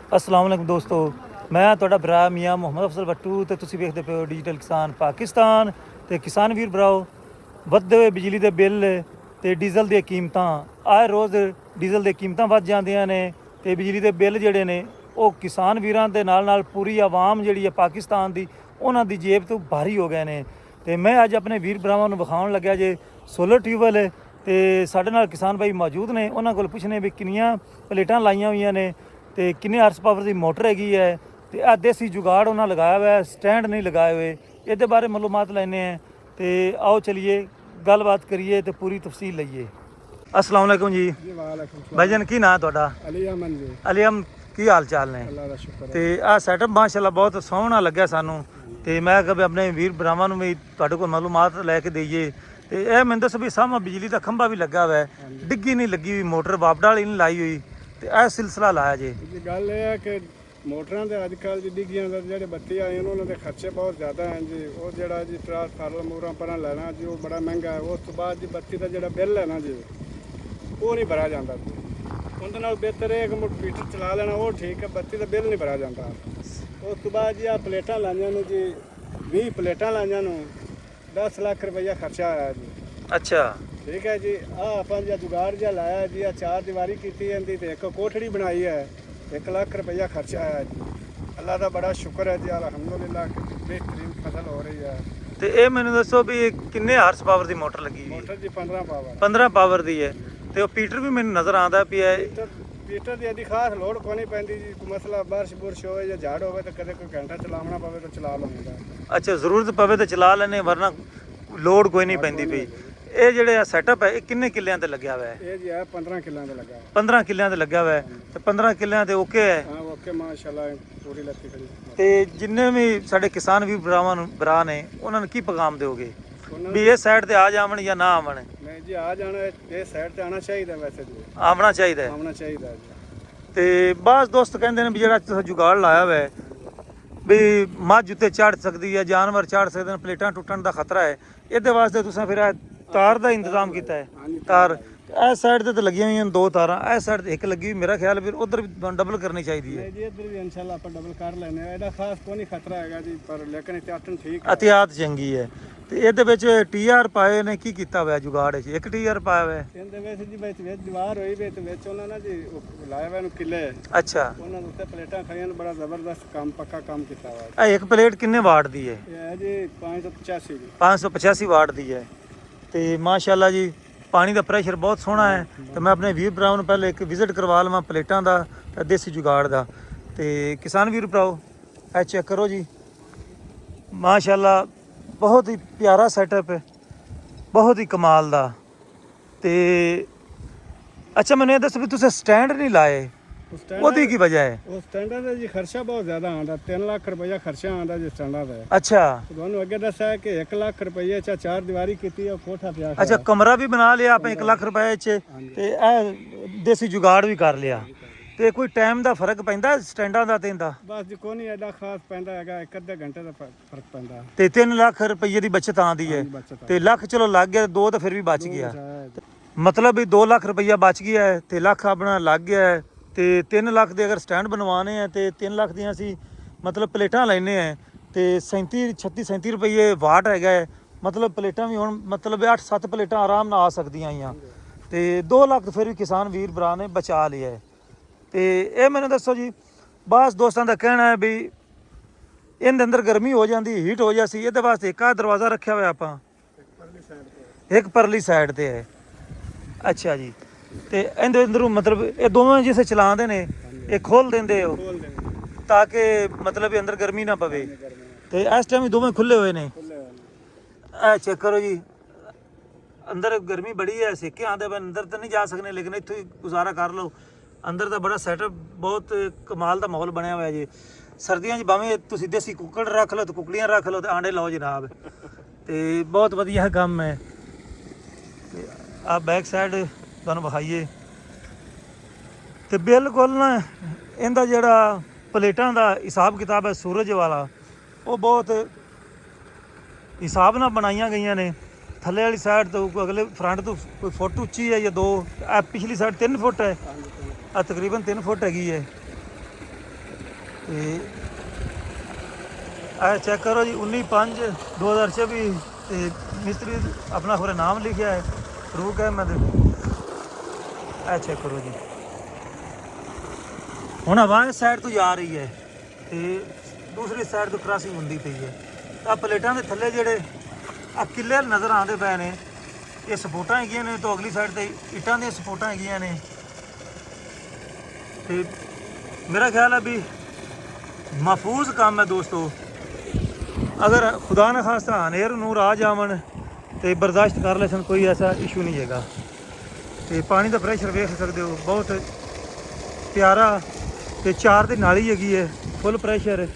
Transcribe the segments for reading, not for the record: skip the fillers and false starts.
अस्सलाम वालेकुम दोस्तों, मैं ਤੁਹਾਡਾ ਭਰਾ ਮੀਆਂ ਮੁਹੰਮਦ ਅਫਜ਼ਲ ਬੱਟੂ ਤੇ ਤੁਸੀਂ ਵੇਖਦੇ ਪਏ ਹੋ ਡਿਜੀਟਲ ਕਿਸਾਨ ਪਾਕਿਸਤਾਨ। ਤੇ ਕਿਸਾਨ ਵੀਰ ਭਰਾਓ, ਵੱਧਦੇ ਹੋਏ ਬਿਜਲੀ ਦੇ ਬਿੱਲ ਤੇ ਡੀਜ਼ਲ ਦੀਆਂ ਕੀਮਤਾਂ, ਆਏ ਰੋਜ਼ ਡੀਜ਼ਲ ਦੀਆਂ ਕੀਮਤਾਂ ਵੱਧ ਜਾਂਦੀਆਂ ਨੇ ਤੇ ਬਿਜਲੀ ਦੇ ਬਿੱਲ ਜਿਹੜੇ ਨੇ ਉਹ ਕਿਸਾਨ ਵੀਰਾਂ ਦੇ ਨਾਲ ਪੂਰੀ ਆਵਾਮ ਜਿਹੜੀ ਹੈ ਪਾਕਿਸਤਾਨ ਦੀ, ਉਹਨਾਂ ਦੀ ਜੇਬ ਤੋਂ ਭਾਰੀ ਹੋ ਗਏ ਨੇ। ਤੇ ਮੈਂ ਅੱਜ ਆਪਣੇ ਵੀਰ ਭਰਾਵਾਂ ਨੂੰ ਵਿਖਾਉਣ ਲੱਗਿਆ ਜੇ ਸੋਲਰ ਟਿਊਬਵੈੱਲ। ਤੇ ਸਾਡੇ ਨਾਲ ਕਿਸਾਨ ਭਾਈ ਮੌਜੂਦ ਨੇ, ਉਹਨਾਂ ਕੋਲ ਪੁੱਛਣੇ ਵੀ ਕਿੰਨੀਆਂ ਪਲੇਟਾਂ ਲਾਈਆਂ ਹੋਈਆਂ ਨੇ ਤੇ ਕਿੰਨੇ ਹਾਰਸ ਪਾਵਰ ਦੀ ਮੋਟਰ ਹੈਗੀ ਹੈ ਤੇ ਆ ਦੇਸੀ ਜੁਗਾੜ ਉਹਨਾਂ ਲਗਾਇਆ ਹੋਇਆ, ਸਟੈਂਡ ਨਹੀਂ ਲਗਾਏ ਹੋਏ। ਇਹਦੇ ਬਾਰੇ ਮਾਲੂਮਾਤ ਲੈਣੇ हैं ਤੇ आओ चलिए ਗੱਲਬਾਤ ਕਰੀਏ ਤੇ ਪੂਰੀ ਤਫਸੀਲ ਲਈਏ। अस्सलाम वालेकुम जी। भाईजान की नाम ਤੁਹਾਡਾ? ਅਲੀ ਅਮਨ ਜੀ। ਅਲੀ ਅਮਨ, ਕੀ ਹਾਲ ਚਾਲ ਨੇ? ਅੱਲਾ ਦਾ ਸ਼ੁਕਰ ਹੈ। ਤੇ ਆ ਸੈਟਅਪ ਮਾਸ਼ਾਅੱਲਾ ਬਹੁਤ ਸੋਹਣਾ ਲੱਗਿਆ ਸਾਨੂੰ ਤੇ ਮੈਂ ਕਿਹਾ ਵੀ ਆਪਣੇ ਵੀਰ ਭਰਾਵਾਂ ਨੂੰ ਵੀ ਤੁਹਾਡੇ ਕੋਲ ਮਾਲੂਮਾਤ ਲੈ ਕੇ ਦਈਏ। ਤੇ ਇਹ ਮੈਨੂੰ ਦੱਸੋ ਵੀ ਸਾਹਮਣੇ ਬਿਜਲੀ ਦਾ ਖੰਭਾ ਵੀ ਲੱਗਾ ਹੋਇਆ ਹੈ, ਡਿੱਗੀ ਨਹੀਂ ਲੱਗੀ ਹੋਈ, ਮੋਟਰ ਬਾਪਡਾ ਵਾਲੀ ਨਹੀਂ ਲਾਈ ਹੋਈ ਤੇ ਇਹ ਸਿਲਸਿਲਾ ਲਾਇਆ ਜੇ। ਗੱਲ ਇਹ ਹੈ ਕਿ ਮੋਟਰਾਂ ਦੇ ਅੱਜ ਕੱਲ੍ਹ ਦੀ ਡਿੱਗੀਆਂ ਦੇ ਜਿਹੜੇ ਬੱਤੀ ਆਏ ਉਹਨਾਂ ਦੇ ਖਰਚੇ ਬਹੁਤ ਜ਼ਿਆਦਾ ਹਨ ਜੀ। ਉਹ ਜਿਹੜਾ ਜੀ ਟਰਾਂਸਫਾਰਮਰ ਮੂਹਰਾਂ ਪਰਾਂ ਲੈਣਾ ਜੀ, ਉਹ ਬੜਾ ਮਹਿੰਗਾ ਹੈ। ਉਸ ਤੋਂ ਬਾਅਦ ਜੀ ਬੱਤੀ ਦਾ ਜਿਹੜਾ ਬਿੱਲ ਹੈ ਨਾ ਜੀ, ਉਹ ਨਹੀਂ ਭਰਿਆ ਜਾਂਦਾ ਜੀ। ਉਹਦੇ ਨਾਲ ਬਿਹਤਰ ਹੈ ਕਿ ਮੀਟਰ ਚਲਾ ਲੈਣਾ, ਉਹ ਠੀਕ ਹੈ, ਬੱਤੀ ਦਾ ਬਿੱਲ ਨਹੀਂ ਭਰਿਆ ਜਾਂਦਾ। ਉਸ ਤੋਂ ਬਾਅਦ ਜੀ ਆ ਪਲੇਟਾਂ ਲਾਈਆਂ ਨੂੰ ਜੀ, 20 ਪਲੇਟਾਂ ਲਾਈਆਂ ਨੂੰ 10 ਲੱਖ ਰੁਪਈਆ ਖਰਚਾ ਆਇਆ ਜੀ। ਅੱਛਾ, ਠੀਕ ਹੈ ਜੀ। ਆਪਾਂ ਜੀ ਜੁਗਾੜ ਜਿਹਾ ਲਾਇਆ ਜੀ, ਆ 4 ਦੀਵਾਰੀ ਕੀਤੀ ਜਾਂਦੀ ਤੇ ਇੱਕ ਕੋਠੜੀ ਬਣਾਈ ਹੈ, 1 ਲੱਖ ਰੁਪਈਆ ਖਰਚਾ ਆਇਆ ਜੀ। ਅੱਲਾ ਦਾ ਬੜਾ ਸ਼ੁਕਰ ਹੈ ਜੀ, ਅਲਹਮਦੁਲਿਲਾ ਬਿਹਤਰੀਨ ਫਸਲ ਹੋ ਰਹੀ ਹੈ। ਤੇ ਇਹ ਮੈਨੂੰ ਦੱਸੋ ਵੀ ਕਿੰਨੇ ਹਾਰਸ ਪਾਵਰ ਦੀ ਮੋਟਰ ਲੱਗੀ ਹੋਈ? ਮੋਟਰ ਜੀ 15 ਪਾਵਰ। 15 ਪਾਵਰ ਦੀ ਹੈ ਤੇ ਉਹ ਪੀਟਰ ਵੀ ਮੈਨੂੰ ਨਜ਼ਰ ਆਉਂਦਾ ਪਿਆ ਹੈ। ਪੀਟਰ ਦੀ ਇਹਦੀ ਖਾਸ ਲੋੜ ਕੋਈ ਨਹੀਂ ਪੈਂਦੀ ਜੀ। ਕੋਈ ਮਸਲਾ ਬਾਰਿਸ਼ ਬੁਰਸ਼ ਹੋਵੇ ਜਾਂ ਝਾੜ ਹੋਵੇ ਤਾਂ ਕਦੇ ਕੋਈ ਘੰਟਾ ਚਲਾਉਣਾ ਪਵੇ ਤਾਂ ਚਲਾ ਲਵਾਂਗਾ। ਅੱਛਾ, ਜ਼ਰੂਰਤ ਪਵੇ ਤਾਂ ਚਲਾ ਲੈਣੇ, ਵਰਨਾ ਲੋਡ ਕੋਈ ਨਹੀਂ ਪੈਂਦੀ ਪਈ। ਇਹ ਜਿਹੜੇ ਆ ਸੈਟਅਪ ਹੈ ਇਹ ਕਿੰਨੇ ਕਿੱਲਿਆਂ ਤੇ ਲੱਗਿਆ ਹੋਇਆ ਹੈ? ਇਹ ਜੀ ਹੈ 15 ਕਿੱਲਿਆਂ ਤੇ ਲੱਗਾ। 15 ਕਿੱਲਿਆਂ ਤੇ ਲੱਗਾ ਹੋਇਆ ਹੈ ਤੇ 15 ਕਿੱਲਿਆਂ ਤੇ ਓਕੇ ਹੈ। ਹਾਂ ਓਕੇ, ਮਾਸ਼ਾਅੱਲਾ ਪੂਰੀ ਲੱਤੀ ਖੜੀ। ਤੇ ਜਿੰਨੇ ਵੀ ਸਾਡੇ ਕਿਸਾਨ ਵੀ ਭਰਾ ਨੇ ਉਹਨਾਂ ਨੂੰ ਕੀ ਪੈਗਾਮ ਦਿਓਗੇ ਵੀ ਇਹ ਸਾਈਡ ਤੇ ਆ ਜਾਵਣ ਜਾਂ ਨਾ ਆਵਣ? ਨਹੀਂ ਜੀ, ਆ ਜਾਣਾ, ਇਹ ਸਾਈਡ ਤੇ ਆਣਾ ਚਾਹੀਦਾ। ਵੈਸੇ ਜੀ ਆਉਣਾ ਚਾਹੀਦਾ ਹੈ। ਆਉਣਾ ਚਾਹੀਦਾ ਜੀ। ਤੇ ਬਾਸ ਦੋਸਤ ਕਹਿੰਦੇ ਨੇ ਵੀ ਜਿਹੜਾ ਤੁਸੀਂ ਜੁਗਾੜ ਲਾਇਆ ਹੋਇਆ ਹੈ ਵੀ ਮੱਝ ਉੱਤੇ ਚੜ੍ਹ ਸਕਦੀ ਹੈ, ਜਾਨਵਰ ਚੜ੍ਹ ਸਕਦੇ ਨੇ, ਪਲੇਟਾਂ ਟੁੱਟਣ ਦਾ ਖਤਰਾ ਹੈ, ਇਹਦੇ ਵਾਸਤੇ ਤੁਸੀਂ ਫਿਰ ਇਹ ਤਾਰ ਦਾ ਇੰਤਜ਼ਾਮ ਕੀਤਾ ਹੈ? ਤਾਰ ਇਸ ਸਾਈਡ ਤੇ ਤਾਂ ਲੱਗੀਆਂ ਹੋਈਆਂ 2 ਤਾਰਾਂ, ਇਸ ਸਾਈਡ ਤੇ ਇੱਕ ਲੱਗੀ ਹੋਈ, ਮੇਰਾ ਖਿਆਲ ਫਿਰ ਉਧਰ ਵੀ ਡਬਲ ਕਰਨੀ ਚਾਹੀਦੀ ਹੈ। ਨਹੀਂ ਜੀ, ਇੱਧਰ ਵੀ ਇਨਸ਼ਾਅੱਲਾ ਆਪਾਂ ਡਬਲ ਕਰ ਲੈਣੇ ਆ। ਇਹਦਾ ਖਾਸ ਕੋਈ ਨਹੀਂ ਖਤਰਾ ਹੈਗਾ ਜੀ, ਪਰ ਲੇਕਿਨ ਇਤਿਆਤਨ ਠੀਕ ਹੈ, ਅਹਤਿਆਤ ਚੰਗੀ ਹੈ। ਤੇ ਇਹਦੇ ਵਿੱਚ TR ਪਾਏ ਨੇ, ਕੀ ਕੀਤਾ ਹੋਇਆ ਜੁਗਾੜ ਵਿੱਚ? ਇੱਕ TR ਪਾਇਆ ਹੋਇਆ? ਇਹਦੇ ਵਿੱਚ ਜੀ ਵਿੱਚ ਦੀਵਾਰ ਹੋਈ ਵੀ ਤੇ ਵਿੱਚ ਉਹਨਾਂ ਨੇ ਜੀ ਲਾਇਆ ਹੋਇਆ ਨੂੰ ਕਿੱਲੇ। ਅੱਛਾ, ਉਹਨਾਂ ਦੇ ਉੱਤੇ ਪਲੇਟਾਂ ਖਾਈਆਂ ਨੇ, ਬੜਾ ਜ਼ਬਰਦਸਤ ਕੰਮ, ਪੱਕਾ ਕੰਮ ਕੀਤਾ ਹੋਇਆ। ਇਹ ਇੱਕ ਪਲੇਟ ਕਿੰਨੇ ਵਾਟ ਦੀ ਹੈ? ਇਹ ਹੈ ਜੀ 585 ਜੀ। 585 ਵਾਟ ਦੀ ਹੈ। ਤੇ ਮਾਸ਼ਾਅੱਲਾ ਜੀ ਪਾਣੀ ਦਾ ਪ੍ਰੈਸ਼ਰ ਬਹੁਤ ਸੋਹਣਾ ਹੈ। ਤੇ ਮੈਂ ਆਪਣੇ ਵੀਰ ਭਰਾਵਾਂ ਨੂੰ ਪਹਿਲੇ ਇੱਕ ਵਿਜ਼ਿਟ ਕਰਵਾ ਲਵਾਂ ਪਲੇਟਾਂ ਦਾ ਤੇ ਦੇਸੀ ਜੁਗਾੜ ਦਾ। ਤੇ ਕਿਸਾਨ ਵੀਰ ਭਰਾਓ ਇਹ ਚੈੱਕ ਕਰੋ ਜੀ, ਮਾਸ਼ਾਅੱਲਾ ਬਹੁਤ ਹੀ ਪਿਆਰਾ ਸੈਟਅਪ ਹੈ, ਬਹੁਤ ਹੀ ਕਮਾਲ ਦਾ। ਤੇ ਅੱਛਾ, ਮੈਨੂੰ ਇਹ ਦੱਸੋ ਵੀ ਤੁਸੀਂ ਸਟੈਂਡ ਨਹੀਂ ਲਾਏ, ਉਹਦੀ ਕੀ ਵਜ੍ਹਾ ਹੈ? ਉਹ ਸਟੈਂਡਰਡ ਦਾ ਜੀ ਖਰਚਾ ਬਹੁਤ ਜ਼ਿਆਦਾ ਆਉਂਦਾ, 3 ਲੱਖ ਰੁਪਈਆ ਖਰਚਾ ਆਉਂਦਾ ਜੀ ਸਟੈਂਡਰਡ ਦਾ। ਅੱਛਾ, ਤੁਹਾਨੂੰ ਅੱਗੇ ਦੱਸਿਆ ਕਿ 1 ਲੱਖ ਰੁਪਈਏ ਚ 4 ਦੀਵਾਰੀ ਕੀਤੀ, ਉਹ ਕੋਠਾ ਪਿਆ। ਅੱਛਾ, ਕਮਰਾ ਵੀ ਬਣਾ ਲਿਆ ਆਪਾਂ 1 ਲੱਖ ਰੁਪਏ 'ਚ ਤੇ ਇਹ ਦੇਸੀ ਜੁਗਾੜ ਵੀ ਕਰ ਲਿਆ। ਤੇ ਕੋਈ ਟਾਈਮ ਦਾ ਫਰਕ ਪੈਂਦਾ ਸਟੈਂਡਾਂ ਦਾ ਤੇ ਇਹਦਾ? ਬਸ ਜੀ ਕੋਈ ਨਹੀਂ ਐਡਾ ਖਾਸ ਪੈਂਦਾ ਹੈਗਾ, 1 ਅੱਧੇ ਘੰਟੇ ਦਾ ਫਰਕ ਪੈਂਦਾ। ਤੇ 3 ਲੱਖ ਰੁਪਏ ਦੀ ਬਚਤ ਆਉਂਦੀ ਹੈ ਤੇ ਲੱਖ ਚਲੋ ਲੱਗ ਗਿਆ, 2 ਤਾਂ ਫਿਰ ਵੀ ਬਚ ਗਿਆ। ਮਤਲਬ ਵੀ 2 ਲੱਖ ਰੁਪਈਆ ਬਚ ਗਿਆ ਹੈ ਤੇ ਲੱਖ ਆਪਣਾ ਲੱਗ ਗਿਆ ਹੈ। ਤੇ 3 ਲੱਖ ਦੇ ਅਗਰ ਸਟੈਂਡ ਬਣਵਾਣੇ ਆ ਤੇ 3 ਲੱਖ ਦੀਆਂ ਅਸੀਂ ਮਤਲਬ ਪਲੇਟਾਂ ਲੈਣੇ ਆ ਤੇ 37 ਰੁਪਏ ਵਾਟ ਹੈਗਾ ਹੈ। ਮਤਲਬ ਪਲੇਟਾਂ ਵੀ ਹੁਣ ਮਤਲਬ 8-7 ਪਲੇਟਾਂ ਆਰਾਮ ਨਾਲ ਆ ਸਕਦੀਆਂ ਆਈਆਂ ਤੇ 2 ਲੱਖ ਫਿਰ ਵੀ ਕਿਸਾਨ ਵੀਰ ਭਰਾ ਨੇ ਬਚਾ ਲਿਆ ਹੈ। ਤੇ ਇਹ ਮੈਨੂੰ ਦੱਸੋ ਜੀ, ਬਾਸ ਦੋਸਤਾਂ ਦਾ ਕਹਿਣਾ ਹੈ ਵੀ ਇਹਦੇ ਅੰਦਰ ਗਰਮੀ ਹੋ ਜਾਂਦੀ, ਹੀਟ ਹੋ ਜਾਂਦੀ, ਇਹਦੇ ਵਾਸਤੇ ਇੱਕ ਦਰਵਾਜ਼ਾ ਰੱਖਿਆ ਹੋਇਆ ਆਪਾਂ, ਇੱਕ ਪਰਲੀ ਸਾਈਡ ਤੇ ਹੈ। ਅੱਛਾ ਜੀ, ਤੇ ਇਹਦੇ ਅੰਦਰੋਂ ਮਤਲਬ ਇਹ ਦੋਵੇਂ ਜਿਸੇ ਚਲਾਉਂਦੇ ਨੇ ਇਹ ਖੋਲ ਦਿੰਦੇ ਹੋ ਤਾਂ ਕਿ ਮਤਲਬ ਅੰਦਰ ਗਰਮੀ ਨਾ ਪਵੇ। ਤੇ ਇਸ ਟਾਈਮ ਹੀ ਦੋਵੇਂ ਖੁੱਲੇ ਹੋਏ ਨੇ। ਇਹ ਚੈੱਕ ਕਰੋ ਜੀ, ਅੰਦਰ ਗਰਮੀ ਬੜੀ ਹੈ, ਸੇਕੇ ਆਉਂਦੇ ਪਏ, ਅੰਦਰ ਤਾਂ ਨਹੀਂ ਜਾ ਸਕਦੇ ਲੇਕਿਨ ਇੱਥੋਂ ਹੀ ਗੁਜ਼ਾਰਾ ਕਰ ਲਓ। ਅੰਦਰ ਦਾ ਬੜਾ ਸੈਟਅਪ, ਬਹੁਤ ਕਮਾਲ ਦਾ ਮਾਹੌਲ ਬਣਿਆ ਹੋਇਆ ਜੀ। ਸਰਦੀਆਂ 'ਚ ਭਾਵੇਂ ਤੁਸੀਂ ਦੇਸੀ ਕੁੱਕੜ ਰੱਖ ਲਓ ਤੇ ਕੁੱਕੜੀਆਂ ਰੱਖ ਲਓ ਤੇ ਆਂਡੇ ਲਾਓ ਜਨਾਬ, ਤੇ ਬਹੁਤ ਵਧੀਆ ਕੰਮ ਹੈ। ਤੇ ਆ ਬੈਕ ਸਾਈਡ ਤੁਹਾਨੂੰ ਵਿਖਾਈਏ ਤੇ ਬਿਲਕੁਲ ਨਾ ਇਹਦਾ ਜਿਹੜਾ ਪਲੇਟਾਂ ਦਾ ਹਿਸਾਬ ਕਿਤਾਬ ਹੈ ਸੂਰਜ ਵਾਲਾ, ਉਹ ਬਹੁਤ ਹਿਸਾਬ ਨਾਲ ਬਣਾਈਆਂ ਗਈਆਂ ਨੇ। ਥੱਲੇ ਵਾਲੀ ਸਾਈਡ ਤੋਂ ਅਗਲੇ ਫਰੰਟ ਤੋਂ ਕੋਈ ਫੁੱਟ ਉੱਚੀ ਹੈ ਜਾਂ 2, ਪਿਛਲੀ ਸਾਈਡ 3 ਫੁੱਟ ਹੈ, ਆ ਤਕਰੀਬਨ 3 ਫੁੱਟ ਹੈਗੀ ਹੈ। ਤੇ ਇਹ ਚੈੱਕ ਕਰੋ ਜੀ 19/5/2024 ਤੇ ਮਿਸਤਰੀ ਆਪਣਾ ਹੋਰ ਨਾਮ ਲਿਖਿਆ ਹੈ ਫਰੂਕ ਅਹਿਮਦ। ਇਹ ਚੈੱਕ ਕਰੋ ਜੀ। ਹੁਣ ਹਵਾ ਇਸ ਸਾਈਡ ਤੋਂ ਜਾ ਰਹੀ ਹੈ ਤੇ ਦੂਸਰੀ ਸਾਈਡ ਤੋਂ ਕ੍ਰਾਸਿੰਗ ਹੁੰਦੀ ਪਈ ਹੈ। ਆ ਪਲੇਟਾਂ ਦੇ ਥੱਲੇ ਜਿਹੜੇ ਆ ਕਿੱਲੇ ਨਜ਼ਰ ਆਉਂਦੇ ਪਏ ਨੇ, ਇਹ ਸਪੋਰਟਾਂ ਹੈਗੀਆਂ ਨੇ, ਤੋਂ ਅਗਲੀ ਸਾਈਡ ਤੇ ਇੱਟਾਂ ਦੀਆਂ ਸਪੋਰਟਾਂ ਹੈਗੀਆਂ ਨੇ। ਤੇ ਮੇਰਾ ਖਿਆਲ ਹੈ ਵੀ ਮਹਿਫੂਜ਼ ਕੰਮ ਹੈ ਦੋਸਤੋ। ਅਗਰ ਖੁਦਾ ਨਾ ਖਾਸਤਾ ਹਨੇਰ ਨੂਰ ਆ ਜਾਵਣ ਤੇ ਬਰਦਾਸ਼ਤ ਕਰ ਲੈ ਸਨ, ਕੋਈ ਐਸਾ ਇਸ਼ੂ ਨਹੀਂ ਹੈਗਾ। ਤੇ ਪਾਣੀ ਦਾ ਪ੍ਰੈਸ਼ਰ ਵੇਖ ਸਕਦੇ ਹੋ, ਬਹੁਤ ਪਿਆਰਾ। ਤੇ 4 ਦੀ ਨਾਲੀ ਹੈਗੀ ਹੈ, ਫੁੱਲ ਪ੍ਰੈਸ਼ਰ।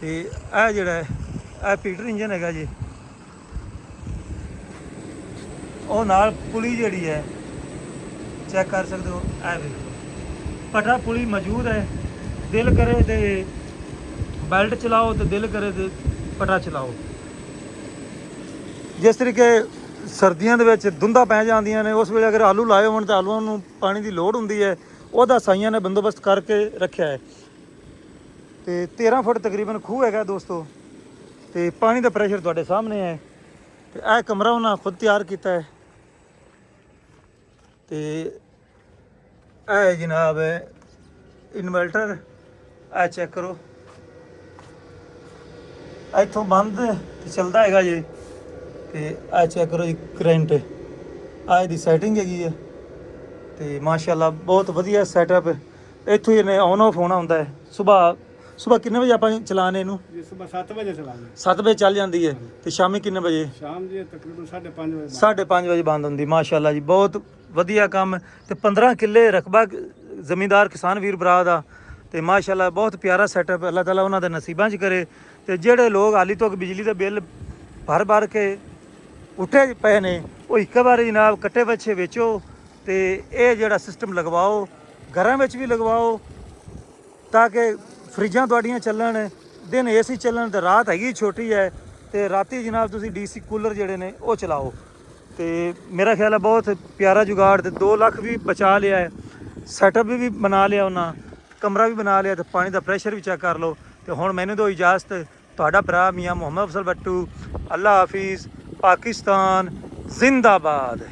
ਤੇ ਇਹ ਜਿਹੜਾ ਹੈ ਇਹ ਪੀਟਰ ਇੰਜਨ ਹੈਗਾ ਜੀ। ਉਹ ਨਾਲ ਪੁਲੀ ਜਿਹੜੀ ਹੈ ਚੈੱਕ ਕਰ ਸਕਦੇ ਹੋ। ਇਹ ਵੇਖੋ ਪਟਾ ਪੁਲੀ ਮੌਜੂਦ ਹੈ। ਦਿਲ ਕਰੇ ਤੇ ਬੈਲਟ ਚਲਾਓ ਤੇ ਦਿਲ ਕਰੇ ਤੇ ਪਟਾ ਚਲਾਓ। ਜਿਸ ਤਰੀਕੇ ਸਰਦੀਆਂ ਦੇ ਵਿੱਚ ਧੁੰਦਾਂ ਪੈ ਜਾਂਦੀਆਂ ਨੇ, ਉਸ ਵੇਲੇ ਅਗਰ ਆਲੂ ਲਾਏ ਹੋਣ ਤਾਂ ਆਲੂਆਂ ਨੂੰ ਪਾਣੀ ਦੀ ਲੋੜ ਹੁੰਦੀ ਹੈ, ਉਹਦਾ ਸਾਈਆਂ ਨੇ ਬੰਦੋਬਸਤ ਕਰਕੇ ਰੱਖਿਆ ਹੈ। ਤੇ 13 ਫੁੱਟ ਤਕਰੀਬਨ ਖੂਹ ਹੈਗਾ ਦੋਸਤੋ। ਤੇ ਪਾਣੀ ਦਾ ਪ੍ਰੈਸ਼ਰ ਤੁਹਾਡੇ ਸਾਹਮਣੇ ਹੈ। ਤੇ ਇਹ ਕਮਰਾ ਉਹਨਾਂ ਖੁਦ ਤਿਆਰ ਕੀਤਾ ਹੈ। ਤੇ ਇਹ ਜਨਾਬ ਹੈ ਇਨਵਰਟਰ। ਇਹ ਚੈੱਕ ਕਰੋ, ਇੱਥੋਂ ਬੰਦ ਤੇ ਚੱਲਦਾ ਹੈਗਾ ਜੀ। ਤੇ ਇਹ ਚੈੱਕ ਕਰੋ ਜੀ ਕਰੰਟ, ਆਹ ਦੀ ਸੈਟਿੰਗ ਹੈਗੀ ਹੈ। ਤੇ ਮਾਸ਼ਾਅੱਲਾ ਬਹੁਤ ਵਧੀਆ ਸੈਟਅਪ। ਇੱਥੋਂ ਹੀ ਇਹਨੇ ਔਨ ਆਫ ਹੋਣਾ ਹੁੰਦਾ ਹੈ। ਸਵੇਰ ਕਿੰਨੇ ਵਜੇ ਆਪਾਂ ਚਲਾਣੇ ਇਹਨੂੰ? ਜੀ ਸਵੇਰ 7 ਵਜੇ ਚਲਾਉਂਦੇ। 7 ਵਜੇ ਚੱਲ ਜਾਂਦੀ ਹੈ ਤੇ ਸ਼ਾਮੀ ਕਿੰਨੇ ਵਜੇ? ਸ਼ਾਮ ਦੀ ਤਕਰੀਬਨ 5:30 ਵਜੇ। 5:30 ਵਜੇ ਬੰਦ ਹੁੰਦੀ। ਮਾਸ਼ਾਅੱਲਾ ਜੀ ਬਹੁਤ ਵਧੀਆ ਕੰਮ। ਤੇ 15 ਕਿੱਲੇ ਰਕਬਾ ਜ਼ਮੀਂਦਾਰ ਕਿਸਾਨ ਵੀਰ ਭਰਾ ਦਾ। ਤੇ ਮਾਸ਼ਾਅੱਲਾ ਬਹੁਤ ਪਿਆਰਾ ਸੈਟਅਪ। ਅੱਲਾਹ ਤਾਲਾ ਉਹਨਾਂ ਦੇ ਨਸੀਬਾਂ 'ਚ ਕਰੇ। ਤੇ ਜਿਹੜੇ ਲੋਕ ਹਾਲੀ ਤੱਕ ਬਿਜਲੀ ਦੇ ਬਿੱਲ ਭਰ ਕੇ ਉੱਠੇ ਪਏ ਨੇ, ਉਹ ਇੱਕ ਵਾਰੀ ਜਨਾਬ ਕੱਟੇ ਬੱਚੇ ਵੇਚੋ ਤੇ ਇਹ ਜਿਹੜਾ ਸਿਸਟਮ ਲਗਵਾਓ, ਘਰਾਂ ਵਿੱਚ ਵੀ ਲਗਵਾਓ, ਤਾਂ ਕਿ ਫਰਿੱਜਾਂ ਤੁਹਾਡੀਆਂ ਚੱਲਣ, ਦਿਨ ਏਸੀ ਚੱਲਣ ਤੇ ਰਾਤ ਹੈਗੀ ਛੋਟੀ ਹੈ ਤੇ ਰਾਤੀ ਜਨਾਬ ਤੁਸੀਂ ਡੀਸੀ ਕੂਲਰ ਜਿਹੜੇ ਨੇ ਉਹ ਚਲਾਓ। ਤੇ ਮੇਰਾ ਖਿਆਲ ਹੈ ਬਹੁਤ ਪਿਆਰਾ ਜੁਗਾੜ। ਤੇ 2 ਲੱਖ ਵੀ ਬਚਾ ਲਿਆ ਹੈ। ਸੈਟਅਪ ਵੀ ਬਣਾ ਲਿਆ ਉਹਨਾਂ, ਕਮਰਾ ਵੀ ਬਣਾ ਲਿਆ ਤੇ ਪਾਣੀ ਦਾ ਪ੍ਰੈਸ਼ਰ ਵੀ ਚੈੱਕ ਕਰ ਲਓ। ਤੇ ਹੁਣ ਮੈਨੂੰ ਦਿਓ ਇਜਾਜ਼ਤ। ਤੁਹਾਡਾ ਭਰਾ ਮੀਆਂ ਮੁਹੰਮਦ ਅਫਜ਼ਲ ਬੱਟੂ। ਅੱਲਾ ਹਾਫਿਜ਼। ਪਾਕਿਸਤਾਨ ਜ਼ਿੰਦਾਬਾਦ।